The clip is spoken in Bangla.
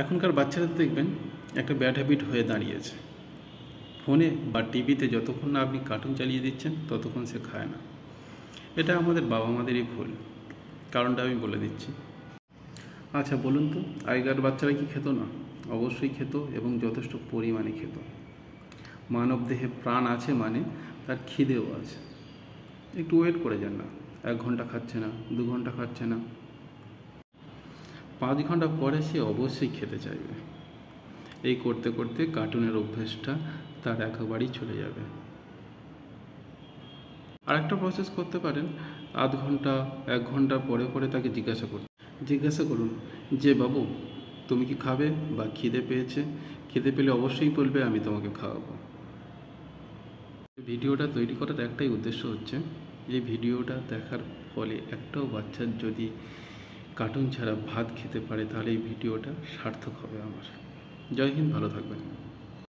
এখনকার বাচ্চারা দেখবেন একটা ব্যাড হ্যাবিট হয়ে দাঁড়িয়েছে। ফোনে বা টিভিতে যতক্ষণ না আপনি কার্টুন চালিয়ে দিচ্ছেন ততক্ষণ সে খায় না। এটা আমাদের বাবা মাদেরই ভুল। কারণটা আমি বলে দিচ্ছি। আচ্ছা বলুন তো, আগেকার বাচ্চারা কি খেত না? অবশ্যই খেত, এবং যথেষ্ট পরিমাণে খেত। মানব দেহে প্রাণ আছে মানে তার খিদেও আছে। একটু ওয়েট করে যান না। 1 ঘন্টা খাচ্ছে না, 2 ঘন্টা খাচ্ছে না, 5 ঘন্টা পরে সে অবশ্যই খেতে চাইবে। এই করতে করতে কার্টুনের অভ্যেসটা তার একেবারেই চলে যাবে। আরেকটা প্রসেস করতে পারেন, আধ ঘন্টা 1 ঘন্টা পরে পরে তাকে জিজ্ঞাসা করুন যে বাবু, তুমি কি খাবে? বা খিদে পেয়েছে? খিদে পেলে অবশ্যই বলবে, আমি তোমাকে খাওয়াবো। ভিডিওটা তৈরি করার একটাই উদ্দেশ্য হচ্ছে, এই ভিডিওটা দেখার ফলে একটাও বাচ্চার যদি কার্টুন ছাড়া ভাত খেতে পারে, তাহলে এই ভিডিওটা সার্থক হবে আমার। জয় হিন্দ, ভালো থাকবেন।